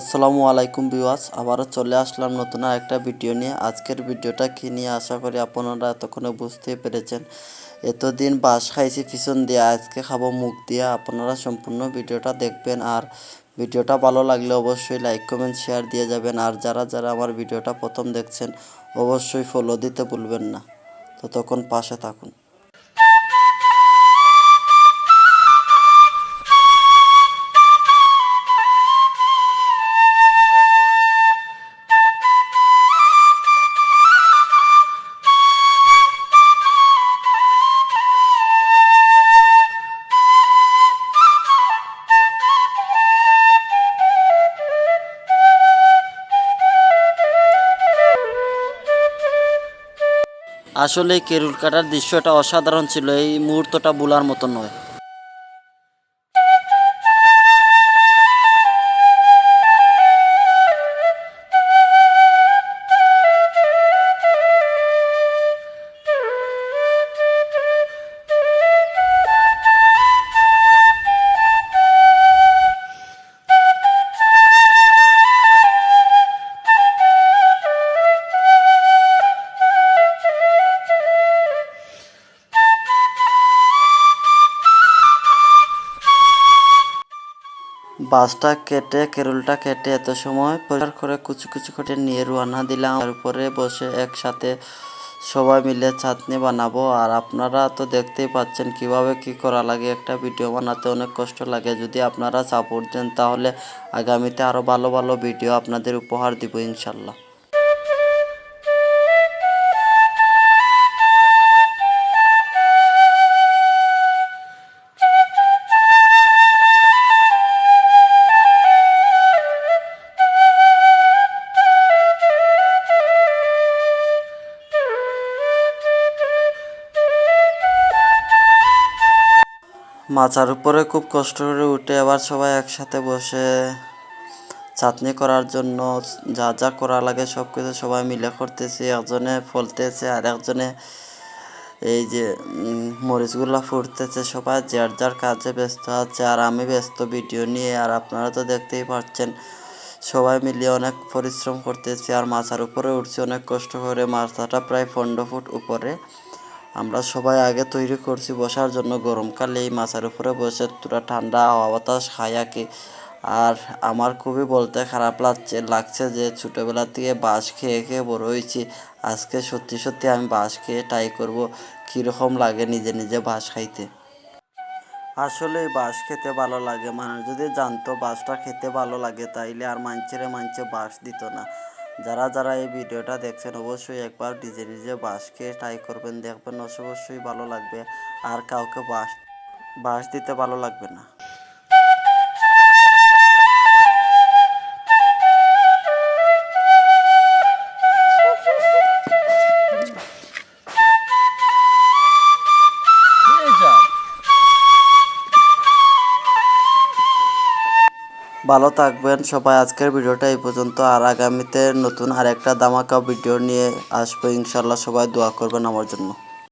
আসসালামু আলাইকুম ভিউয়ার্স, আবারও চলে আসলাম নতুন একটা ভিডিও নিয়ে। আজকের ভিডিওটা কী নিয়ে আশা করি আপনারা এতক্ষণে বুঝতেই পেরেছেন। এতদিন বাঁশ খাইছি পিছন দিয়ে, আজকে খাবো মুখ দিয়ে। আপনারা সম্পূর্ণ ভিডিওটা দেখবেন, আর ভিডিওটা ভালো লাগলে অবশ্যই লাইক কমেন্ট শেয়ার দিয়ে যাবেন। আর যারা যারা আমার ভিডিওটা প্রথম দেখছেন অবশ্যই ফলো দিতে ভুলবেন না। ততক্ষণ পাশে থাকুন। আসলে এই কেরুল কাটার দৃশ্যটা অসাধারণ ছিল, এই মুহূর্তটা ভোলার মতো নয়। বাঁশটা কেটে কেরুলটা কেটে এত সময় পরিষ্কার করে কুচি কুচি করে নিয়ে রওনা দিলাম। তার উপরে বসে একসাথে সবাই মিলে চাটনি বানাবো। আর আপনারা তো দেখতেই পাচ্ছেন কিভাবে কি করা লাগে। একটা ভিডিও বানাতে অনেক কষ্ট লাগে। যদি আপনারা সাপোর্ট দেন তাহলে আগামীতে আরও ভালো ভালো ভিডিও আপনাদের উপহার দিব ইনশাল্লাহ। মাচার উপরে খুব কষ্ট করে উঠে আবার সবাই একসাথে বসে চাটনি করার জন্য যা যা করা লাগে সব কিছু সবাই মিলে করতেছি। একজনে ফলতেছে আর একজনে এই যে মরিচগুলা ফুটতেছে। সবাই যার যার কাজে ব্যস্ত আছে, আর আমি ব্যস্ত ভিডিও নিয়ে। আর আপনারা তো দেখতেই পাচ্ছেন সবাই মিলিয়ে অনেক পরিশ্রম করতেছি। আর মাচার উপরে উঠছি অনেক কষ্ট করে। মাচাটা প্রায় 15 ফুট উপরে। আমরা সবাই আগে তৈরি করছি বসার জন্য। গরমকালে এই মাচার উপরে বসে পুরা ঠান্ডা হাওয়া বাতাস খাই আর কি। আর আমার খুবই বলতে খারাপ লাগছে যে ছোটোবেলা থেকে বাঁশ খেয়ে খেয়ে বড় হয়েছি। আজকে সত্যি সত্যি আমি বাঁশ খেয়ে ট্রাই করব কীরকম লাগে নিজে নিজে বাঁশ খাইতে। আসলে বাঁশ খেতে ভালো লাগে। মানুষ যদি জানতো বাঁশটা খেতে ভালো লাগে তাইলে আর মাঞ্চে বাঁশ দিত না। যারা যারা এই ভিডিওটা দেখছেন অবশ্যই একবার নিজে নিজে বাঁশ খেয়ে ট্রাই করবেন, দেখবেন অবশ্যই ভালো লাগবে। আর কাউকে বাঁশ দিতে ভালো লাগবে না। ভালো থাকবেন সবাই। আজকের ভিডিওটা এই পর্যন্ত। আর আগামীতে নতুন আরেকটা ধামাকা ভিডিও নিয়ে আসবো ইনশাল্লাহ। সবাই দোয়া করবেন আমার জন্য।